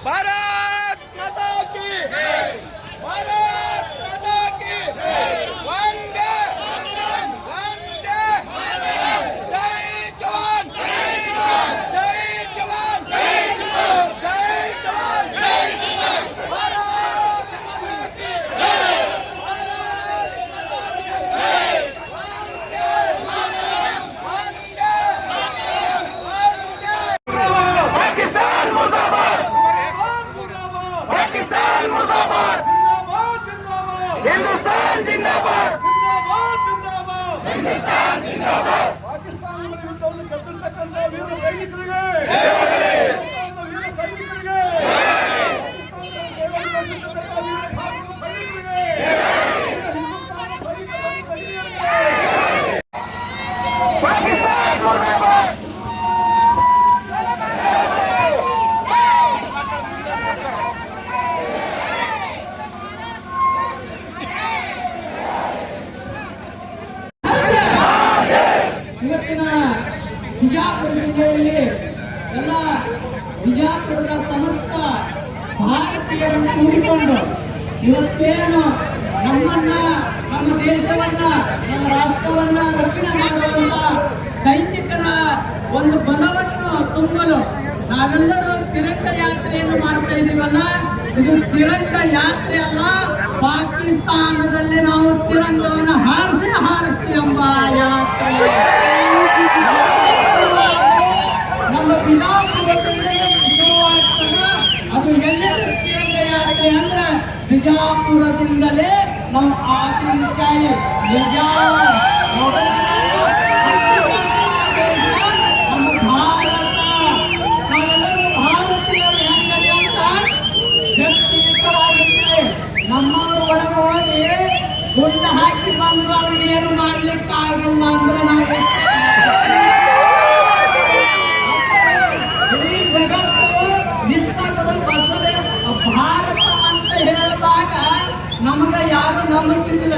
भारत माता की भारत माता की वंदे वंदे जय जवान जय जवान जय जवान भारत माता की पाकिस्तान मुर्दाबाद पाकिस्तान मुर्दाबाद हिंदुस्तान जिंदाबाद हिंदुस्तान जिंदाबाद ಪಾಕಿಸ್ತಾನ ವಿರುದ್ಧವನ್ನು ಗೆದ್ದಿರ್ತಕ್ಕಂಥ ವೀರ ಸೈನಿಕರಿಗೆ ವೀರ ಸೈನಿಕರಿಗೆ ವೀರ ಭಾರತದ ಸೈನಿಕರಿಗೆ ಹಿಂದೂಸ್ತಾನ ಸೈನಿಕರ पाकिस्तान मुर्दाबाद ಇವತ್ತಿನ ಬಿಜಾಪುರ ಜಿಲ್ಲೆಯಲ್ಲಿ ಎಲ್ಲ ಬಿಜಾಪುರದ ಸಮಸ್ತ ಭಾರತೀಯರನ್ನು ಕೂಡಿಕೊಂಡು ಇವತ್ತೇನು ನಮ್ಮನ್ನ ನಮ್ಮ ದೇಶವನ್ನ ನಮ್ಮ ರಾಷ್ಟ್ರವನ್ನ ರಕ್ಷಣೆ ಮಾಡುವಂತ ಸೈನಿಕರ ಒಂದು ಬಲವನ್ನು ತುಂಬಲು ನಾವೆಲ್ಲರೂ ತಿರಂಗ ಯಾತ್ರೆಯನ್ನು ಮಾಡ್ತಾ ಇದೀವಲ್ಲ, ಇದು ತಿರಂಗ ಯಾತ್ರೆ ಅಲ್ಲ, ಪಾಕಿಸ್ತಾನದಲ್ಲಿ ನಾವು ತಿರಂಗವನ್ನು ಹಾರಿಸ್ತೀವೆಂಬ ಯಾತ್ರೆ. ನಮ್ಮ ಬಿಜಾಪುರದಿಂದ ಶುರುವಾಗ್ತದೆ. ಅದು ಎಲ್ಲೆಲ್ಲ ತಿರಂಗ ಯಾತ್ರೆ ಅಂದ್ರೆ ಬಿಜಾಪುರದಿಂದಲೇ ನಾವು ಆದಿಲ್ಶಾಹಿ ನಿಜಾಮ್ ನಮ್ಮ ಭಾರತ, ನಾವೆಲ್ಲರೂ ಭಾರತೀಯರು ಹೆಂಗದೆ ಅಂತ ಶಕ್ತಿಯುತವಾಗಿರ್ತೇವೆ. ನಮ್ಮವರು ಒಳಗೆ ಹೋಗಿ ಗುಂಡು ಹಾಕಿ ಬಂದ್ರು ಅವ್ರಿಗೇನು ಮಾಡ್ಲಿಕ್ಕೆ ಆಗಿಲ್ಲ ಅಂದ್ರೆ ನಾವು ಇಡೀ ಜಗತ್ತು ವಿಶ್ವಗಳು ಬಸದೆ ಭಾರತ ಅಂತ ಹೇಳಿದಾಗ ನಮಗ ಯಾರು ನಂಬಿಕಿಲ್ಲ.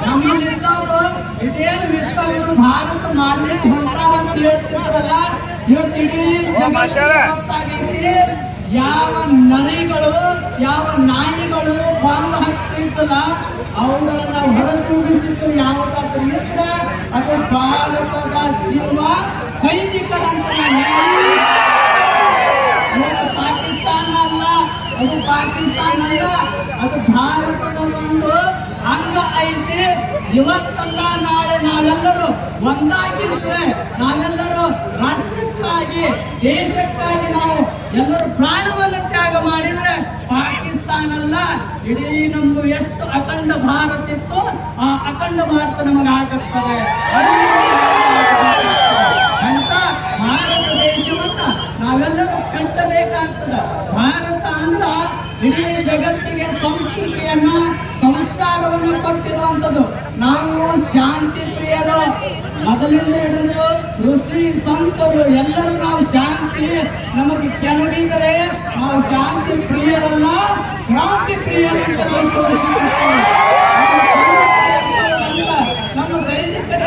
ನಮ್ಮಲ್ಲಿದ್ದವರು ಇದೇನು ವಿಶ್ವಗಳು ಭಾರತ ಮಾಡ್ಲಿಕ್ಕೆ ಹೊಂಟಾರ ಅಂತ ಹೇಳ್ತಿದ್ರಲ್ಲ, ಇವತ್ತು ಇಡೀ ಜಗತ್ತಾಗೈತಿ. ಯಾವ ನರಿಗಳು ಯಾವ ನಾಯಿಗಳು ಬಾಂಬ್ ಹಾಕ್ತಿರ್ತಲ್ಲ ಅವುಗಳನ್ನ ಹೊರತೂಡಿಸಿದ್ದು ಯಾವುದಾದ್ರೂ ಇದ್ರೆ ಅದು ಭಾರತದ ಸಿಂಹ ಸೈನಿಕರಂತ. ಇವತ್ತು ಪಾಕಿಸ್ತಾನ ಅಲ್ಲ, ಅದು ಪಾಕಿಸ್ತಾನ ಅಲ್ಲ, ಅದು ಭಾರತದ ಒಂದು ಅಂಗ ಐತಿ. ಇವತ್ತಲ್ಲ ನಾಳೆ ನಾವೆಲ್ಲರೂ ಒಂದಾಗಿದ್ರೆ, ನಾವೆಲ್ಲರೂ ರಾಷ್ಟ್ರಕ್ಕಾಗಿ ದೇಶಕ್ಕಾಗಿ ನಾವು ಎಲ್ಲರೂ ಪ್ರಾಣವನ್ನು ತ್ಯಾಗ ಮಾಡಿದ್ರೆ ಪಾಕಿಸ್ತಾನ ಅಲ್ಲ, ಇಡೀ ನಮ್ಮ ಎಷ್ಟು ಅಖಂಡ ಭಾರತ ಇತ್ತು ಆ ಅಖಂಡ ಭಾರತ ನಮಗಾಗುತ್ತದೆ. ಅಂತ ಭಾರತ ದೇಶವನ್ನ ನಾವೆಲ್ಲರೂ ಕಟ್ಟಬೇಕಾಗ್ತದ. ಭಾರತ ಅಂದ್ರ ಇಡೀ ಜಗತ್ತಿಗೆ ಸಂಸ್ಕೃತಿಯನ್ನ ಸಂಸ್ಕಾರವನ್ನು ಕೊಟ್ಟಿರುವಂಥದ್ದು. ನಾವು ಶಾಂತಿ ಪ್ರಿಯರು, ಮೊದಲಿಂದ ಹಿಡಿದು ಋಷಿ ಸಂತರು ಎಲ್ಲರೂ ನಾವು ಶಾಂತಿ ನಮಗೆ ಕೆಣಗಿದರೆ ನಾವು ಶಾಂತಿ ಪ್ರಿಯರಲ್ಲ, ಕ್ರಾಂತಿ ಪ್ರಿಯರು ಅಂತ ತೋರಿಸಿರುತ್ತೇವೆ. ನಮ್ಮ ಸೈನಿಕರ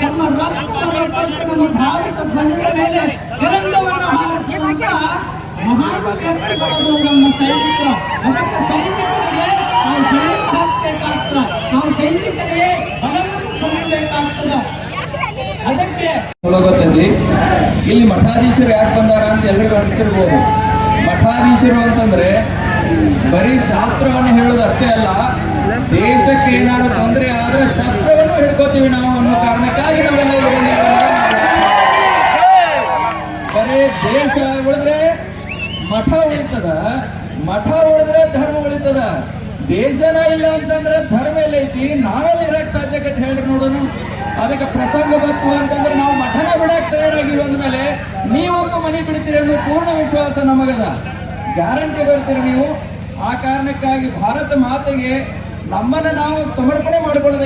ನಮ್ಮ ರಕ್ತವನ್ನು ಕೊಟ್ಟು ನಮ್ಮ ಭಾರತ ಧ್ವಜದ ಮೇಲೆ ತಿರಂಗವನ್ನು ಹಾರಿಸುವಂತ ಮಹಾನ್ ವ್ಯಕ್ತಿಗಳು ನಮ್ಮ ಸೈನಿಕರು. ಅದಕ್ಕೆ ಸೈನಿಕರಿಗೆ ನಾವು ಸೈನಿಕ ಹಾಕಬೇಕಾಗ್ತದೆ, ನಾವು ಸೈನಿಕರಿಗೆ ಬಲವನ್ನು ಕೊಡಬೇಕಾಗ್ತದೆ. ಅದಕ್ಕೆ ಇಲ್ಲಿ ಮಠಾಧೀಶರು ಯಾಕೆ ಬಂದಾರ ಅಂತ ಎಲ್ರಿಗೂ ಅನಿಸ್ತಿರ್ಬೋದು. ಮಠಾಧೀಶರು ಅಂತಂದ್ರೆ ಬರೀ ಶಾಸ್ತ್ರವನ್ನು ಹೇಳೋದು ಅಷ್ಟೇ ಅಲ್ಲ, ದೇಶಕ್ಕೆ ಏನಾದ್ರು ತೊಂದರೆ ಆದ್ರೆ ಶಸ್ತ್ರವನ್ನು ಹಿಡ್ಕೋತೀವಿ ನಾವು ಅನ್ನೋ ಕಾರಣಕ್ಕಾಗಿ ನಾವೆಲ್ಲ ಇಲ್ಲಿ ಬಂದಿದ್ದೇವೆ. ಬರೀ ದೇಶ ಉಳಿದ್ರೆ ಮಠ ಉಳಿತದ, ಮಠ ಉಳಿದ್ರೆ ಧರ್ಮ ಉಳಿತದ. ದೇಶನ ಇಲ್ಲ ಅಂತಂದ್ರೆ ಧರ್ಮ ಎಲ್ಲ ಐತಿ, ನಾವೆಲ್ಲ ಇರಕ್ ಸಾಧ್ಯತೆ ಹೇಳ್ರಿ ನೋಡೋಣ. ಅದಕ್ಕೆ ಪ್ರಸಂಗ ಬಂತು ಅಂತಂದ್ರೆ ನಾವು ಮಠನ ಬಿಡಕ್ ತಯಾರಾಗಿ ಬಂದ ಮೇಲೆ ನೀವೊಂದು ಮನೆ ಬಿಡ್ತೀರಿ ಅನ್ನೋ ಪೂರ್ಣ ವಿಶ್ವಾಸ ನಮಗದ, ಗ್ಯಾರಂಟಿ ಬರ್ತೀರಿ ನೀವು. ಆ ಕಾರಣಕ್ಕಾಗಿ ಭಾರತ ಮಾತೆಗೆ ನಮ್ಮನ್ನ ನಾವು ಸಮರ್ಪಣೆ ಮಾಡಿಕೊಳ್ಳೋದು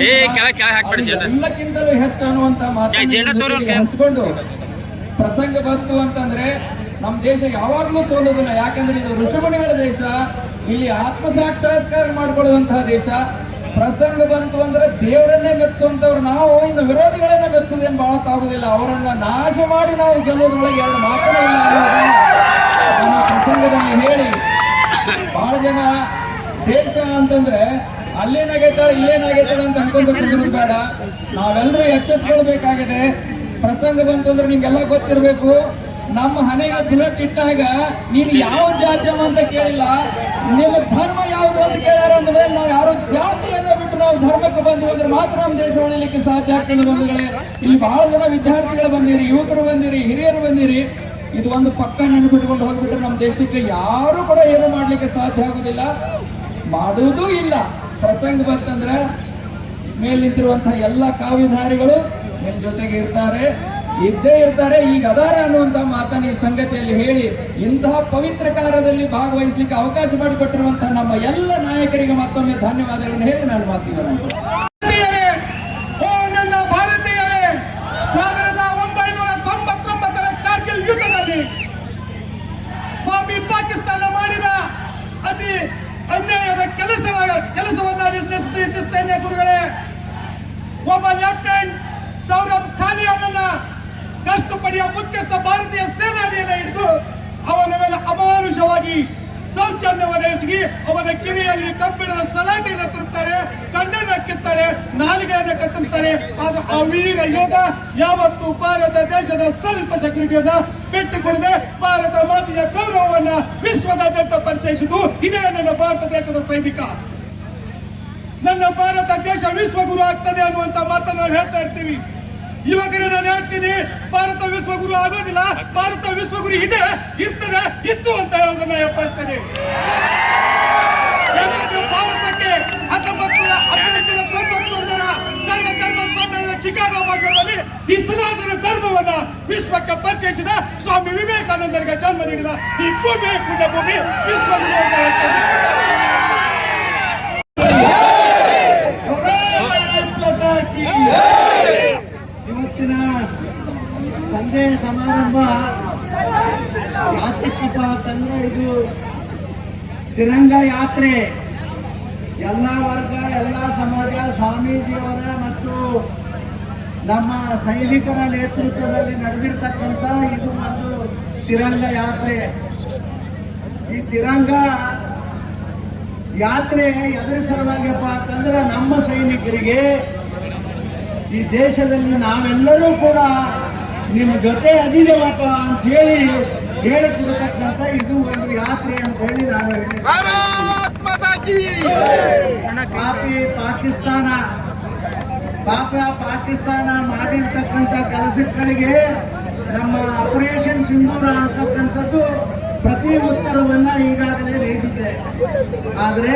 ಎಲ್ಲಕ್ಕಿಂತಲೂ ಹೆಚ್ಚು ಅನ್ನುವಂತ ಮಾತನ್ನು ಹಂಚಿಕೊಂಡು ಪ್ರಸಂಗ ಬಂತು ಅಂತಂದ್ರೆ ನಮ್ಮ ದೇಶ ಯಾವಾಗ್ಲೂ ಸೋಲೋದಿಲ್ಲ. ಯಾಕಂದ್ರೆ ಇದು ಋಷಿಮುನಿಗಳ ದೇಶ, ಇಲ್ಲಿ ಆತ್ಮ ಸಾಕ್ಷಾತ್ಕಾರ ಮಾಡಿಕೊಳ್ಳುವಂತಹ ದೇಶ. ಪ್ರಸಂಗ ಬಂತು ಅಂದ್ರೆ ದೇವರನ್ನೇ ಮೆಚ್ಚುವಂತವ್ರು ನಾವು, ಇನ್ನು ವಿರೋಧಿಗಳನ್ನೇ ಮೆಚ್ಚುವುದೇನು ಬಹಳ ಆಗುದಿಲ್ಲ. ಅವರನ್ನ ನಾಶ ಮಾಡಿ ನಾವು ಗೆಲ್ಲೋದ್ರೊಳಗೆ ಎರಡು ಮಾತನೇ ಇಲ್ಲ ಅನ್ನೋದನ್ನ ಪ್ರಸಂಗದಲ್ಲಿ ಹೇಳಿ, ಬಹಳ ಜನ ದೇಶ ಅಂತಂದ್ರೆ ಅಲ್ಲೇನಾಗೈತಾಳೆ ಇಲ್ಲೇನಾಗೈತಾಳೆ ಅಂತ ಅನ್ಕೊಂಡು ಬೇಡ. ನಾವೆಲ್ಲರೂ ಎಚ್ಚೆತ್ಕೊಳ್ಬೇಕಾಗಿದೆ. ಪ್ರಸಂಗ ಬಂತು ಅಂದ್ರೆ ನಿಮ್ಗೆಲ್ಲ ಗೊತ್ತಿರ್ಬೇಕು, ನಮ್ಮ ಹಣೆಗೆ ಬುಲೆಟ್ ಇಟ್ಟಾಗ ನೀನು ಯಾವ ಜಾತ್ಯಮ ಅಂತ ಕೇಳಿಲ್ಲ, ನಿಮ್ಮ ಧರ್ಮ ಯಾವುದು ಅಂತ ಕೇಳ್ಯಾರ ಅಂದ್ರೆ ನಾವು ಯಾರು ಜಾತಿಯನ್ನ ಬಿಟ್ಟು ನಾವು ಧರ್ಮಕ್ಕೆ ಬಂದಿವಿ ಅಂದ್ರೆ ಮಾತ್ರ ನಮ್ಮ ದೇಶ ಉಳಿಲಿಕ್ಕೆ ಸಾಧ್ಯ ಆಗ್ತದೆ. ಬಂಧುಗಳೇ, ಇಲ್ಲಿ ಬಹಳ ಜನ ವಿದ್ಯಾರ್ಥಿಗಳು ಬಂದಿರಿ, ಯುವಕರು ಬಂದಿರಿ, ಹಿರಿಯರು ಬಂದಿರಿ. ಇದು ಒಂದು ಪಕ್ಕ ನೆನಪಿಟ್ಕೊಂಡು ಹೋಗ್ಬಿಟ್ರೆ ನಮ್ಮ ದೇಶಕ್ಕೆ ಯಾರು ಕೂಡ ಏನು ಮಾಡ್ಲಿಕ್ಕೆ ಸಾಧ್ಯ ಆಗುದಿಲ್ಲ, ಮಾಡುವುದೂ ಇಲ್ಲ. ಪ್ರಸಂಗ ಬಂತಂದ್ರೆ ಮೇಲೆ ನಿಂತಿರುವಂತಹ ಎಲ್ಲ ಕಾವ್ಯಧಾರಿಗಳು ನಿಮ್ ಜೊತೆಗೆ ಇರ್ತಾರೆ, ಇದ್ದೇ ಇರ್ತಾರೆ, ಈಗ ಅದಾರ ಅನ್ನುವಂತ ಮಾತನ್ನ ಈ ಸಂಗತಿಯಲ್ಲಿ ಹೇಳಿ ಇಂತಹ ಪವಿತ್ರ ಕಾರ್ಯದಲ್ಲಿ ಭಾಗವಹಿಸಲಿಕ್ಕೆ ಅವಕಾಶ ಮಾಡಿಕೊಟ್ಟಿರುವಂತಹ ನಮ್ಮ ಎಲ್ಲ ನಾಯಕರಿಗೆ ಮತ್ತೊಮ್ಮೆ ಧನ್ಯವಾದಗಳನ್ನು ಹೇಳಿ ನಾನು ಮಾತಿದ್ದೇನೆ. ಓ ನನ್ನ ಭಾರತೀಯರೇ, 1999ರ ಕಾರ್ಗಿಲ್ ಯುದ್ಧದಲ್ಲಿ ಪಾಕಿಸ್ತಾನ ಮಾಡಿದ ಅತಿ ಅನ್ಯಾಯದ ಕೆಲಸವನ್ನ ವಿಶ್ಲೇಷಿಸುತ್ತೇನೆ ಗುರುಗಳೇ. ಒಬ್ಬ ಲೆಫ್ಟಿನೆಂಟ್ ಸೌರಭ್ ಖಾಲಿ ಅವರನ್ನ ಗಸ್ತು ಪಡೆಯ ಮುಖ್ಯಸ್ಥ ಭಾರತೀಯ ಸೇನಾನಿಯನ್ನ ಹಿಡಿದು ಅವನ ಮೇಲೆ ಅಮಾನುಷವಾಗಿ ದೌರ್ಜನ್ಯವನ್ನು ಎಸಗಿ ಅವನ ಕಿವಿಯಲ್ಲಿ ಕಬ್ಬಿಣದ ಸಲಾಟೆಯನ್ನು ತುರುತ್ತಾರೆ, ಕಣ್ಣನ್ನು ಕಿತ್ತಾರೆ, ನಾಲಿಗೆಯನ್ನು ಕತ್ತರಿಸ್ತಾರೆ. ಅದು ಆ ವೀರ ಯೋಧ ಯಾವತ್ತು ಭಾರತ ದೇಶದ ಸ್ವಲ್ಪ ಶಕ್ತಿಯನ್ನ ಬಿಟ್ಟುಕೊಡದೆ ಭಾರತ ಮಾತೆಯ ಗೌರವವನ್ನ ವಿಶ್ವದಾದ್ಯಂತ ಪರಿಚಯಿಸಿದ್ದು ಇದೇ ನನ್ನ ಭಾರತ ದೇಶದ ಸೈನಿಕ. ನನ್ನ ಭಾರತ ದೇಶ ವಿಶ್ವಗುರು ಆಗ್ತದೆ ಅನ್ನುವಂತ ಮಾತನ್ನು ನಾವು ಹೇಳ್ತಾ ಇರ್ತೀವಿ. ಇವಾಗ ನಾನು ಹೇಳ್ತೀನಿ, ಭಾರತ ವಿಶ್ವಗುರು ಆಗೋದಿಲ್ಲ, ಭಾರತ ವಿಶ್ವಗುರು ಇದೆ, ಇರ್ತದೆ, ಇತ್ತು ಅಂತ ಹೇಳೋದನ್ನ ಎಪ್ಪಸ್ತೇನೆ. ಯಾಕಂದ್ರೆ ಭಾರತಕ್ಕೆ 1991ರ ಸರ್ವಧರ್ಮ ಸಮ್ಮೇಳನ ಚಿಕಾಗೋ ಭಾಷಣದಲ್ಲಿ ಈ ಸನಾತನ ಧರ್ಮವನ್ನ ವಿಶ್ವಕ್ಕೆ ಪರಿಚಯಿಸಿದ ಸ್ವಾಮಿ ವಿವೇಕಾನಂದರಿಗೆ ಜನ್ಮ ನೀಡಿದ ಈ ಭೂಮಿ ಪುಣ್ಯ ಭೂಮಿ ವಿಶ್ವಗುರು ಅಂತ ಹೇಳ್ತೇನೆ. ಇವತ್ತಿನ ಸಂಜೆ ಸಮಾರಂಭ ಯಾತಕ್ಕಪ್ಪ ಅಂತಂದ್ರೆ ಇದು ತಿರಂಗ ಯಾತ್ರೆ. ಎಲ್ಲ ವರ್ಗ, ಎಲ್ಲ ಸಮಾಜ, ಸ್ವಾಮೀಜಿಯವರ ಮತ್ತು ನಮ್ಮ ಸೈನಿಕರ ನೇತೃತ್ವದಲ್ಲಿ ನಡೆದಿರ್ತಕ್ಕಂಥ ಇದು ಒಂದು ತಿರಂಗ ಯಾತ್ರೆ. ಈ ತಿರಂಗ ಯಾತ್ರೆ ಎದರ ಸಲುವಾಗಿಯಪ್ಪ ಅಂತಂದ್ರೆ ನಮ್ಮ ಸೈನಿಕರಿಗೆ ಈ ದೇಶದಲ್ಲಿ ನಾವೆಲ್ಲರೂ ಕೂಡ ನಿಮ್ಮ ಜೊತೆ ಅದಿದೇವಪ್ಪ ಅಂತ ಹೇಳಿಕೊಡತಕ್ಕಂಥ ಇದು ಒಂದು ಯಾತ್ರೆ ಅಂತ ಹೇಳಿ ನಾನು ಪಾಕಿಸ್ತಾನ ಮಾಡಿರ್ತಕ್ಕಂಥ ಕೆಲಸಗಳಿಗೆ ನಮ್ಮ ಆಪರೇಷನ್ ಸಿಂಧೂರ ಅಂತಕ್ಕಂಥದ್ದು ಪ್ರತಿ ಉತ್ತರವನ್ನ ಈಗಾಗಲೇ ನೀಡಿದೆ. ಆದರೆ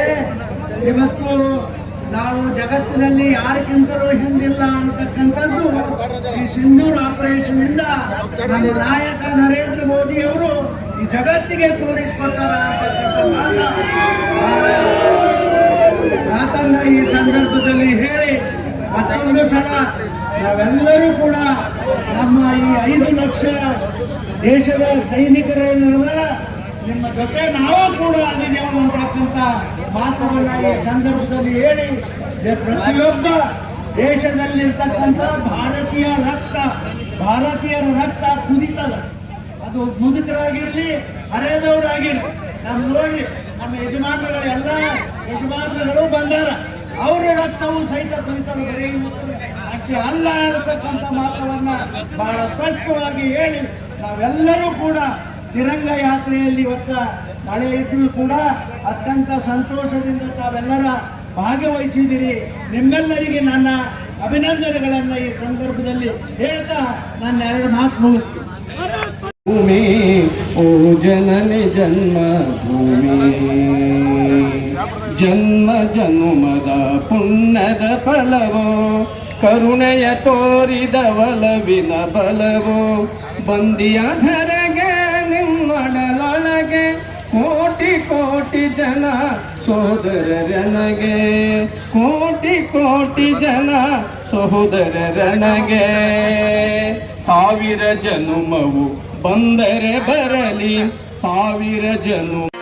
ಇವತ್ತು ನಾವು ಜಗತ್ತಿನಲ್ಲಿ ಯಾರಿಗಿಂತಲೂ ಹಿಂದಿಲ್ಲ ಅನ್ನತಕ್ಕಂಥದ್ದು ಈ ಸಿಂಧೂರ್ ಆಪರೇಷನ್ ಇಂದ ನಮ್ಮ ನಾಯಕ ನರೇಂದ್ರ ಮೋದಿ ಅವರು ಈ ಜಗತ್ತಿಗೆ ತೋರಿಸಿಕೊಟ್ಟಾರ ಅಂತಕ್ಕಂಥ ಮಾತನ್ನ ಈ ಸಂದರ್ಭದಲ್ಲಿ ಹೇಳಿ ಮತ್ತೊಂದು ಸಲ ನಾವೆಲ್ಲರೂ ಕೂಡ ನಮ್ಮ ಈ 5 ಲಕ್ಷ ದೇಶದ ಸೈನಿಕರೇನಿರುವ ನಿಮ್ಮ ಜೊತೆ ನಾವು ಕೂಡ ಆಗಿದ್ದೇವೆ ಅಂತಕ್ಕಂಥ ಮಾತನ್ನ ಈ ಸಂದರ್ಭದಲ್ಲಿ ಹೇಳಿ ಪ್ರತಿಯೊಬ್ಬ ದೇಶದಲ್ಲಿರ್ತಕ್ಕಂಥ ಭಾರತೀಯರ ರಕ್ತ ಕುದಿತದ. ಅದು ಮುದುಕರಾಗಿರ್ಲಿ, ಹರೆಯದವರಾಗಿರ್ಲಿ, ನೋಡಿ ನಮ್ಮ ಯಜಮಾನರುಗಳು ಎಲ್ಲ ಯಜಮಾನರುಗಳು ಬಂದಾರ, ಅವರ ರಕ್ತವು ಸಹಿತ ಕುದಿತದ. ಬರೀ ಅಷ್ಟೇ ಅಲ್ಲ ಅನ್ನತಕ್ಕಂಥ ಮಾತವನ್ನ ಬಹಳ ಸ್ಪಷ್ಟವಾಗಿ ಹೇಳಿ ನಾವೆಲ್ಲರೂ ಕೂಡ ತಿರಂಗ ಯಾತ್ರೆಯಲ್ಲಿ ಇವತ್ತ ನಾಳೆ ಇದ್ರೂ ಕೂಡ ಅತ್ಯಂತ ಸಂತೋಷದಿಂದ ತಾವೆಲ್ಲರ ಭಾಗವಹಿಸಿದಿರಿ. ನಿಮ್ಮೆಲ್ಲರಿಗೆ ನನ್ನ ಅಭಿನಂದನೆಗಳನ್ನು ಈ ಸಂದರ್ಭದಲ್ಲಿ ಹೇಳ್ತಾ ನನ್ನ 2 ಮಾತು ಮುಗಿಸ್ತೀನಿ. ಭೂಮಿ ಓ ಜನನಿ ಜನ್ಮ ಭೂಮಿ, ಜನ್ಮ ಜನುಮದ ಪುಣ್ಯದ ಫಲವೋ, ಕರುಣೆಯ ತೋರಿದ ಒಲವಿನ ಬಲವೋ, ಬಂದಿಯ ಧರೆಗೆ ನಿಮ್ಮಡಲೊಳಗೆ ಕೋಟಿ ಕೋಟಿ ಜನ ಸೋದರರನಗೆ, ಕೋಟಿ ಕೋಟಿ ಜನ ಸಹೋದರರನಗೆ. 1000 ಜನುಮವು ಬಂದರೆ ಬರಲಿ, 1000 ಜನುಮ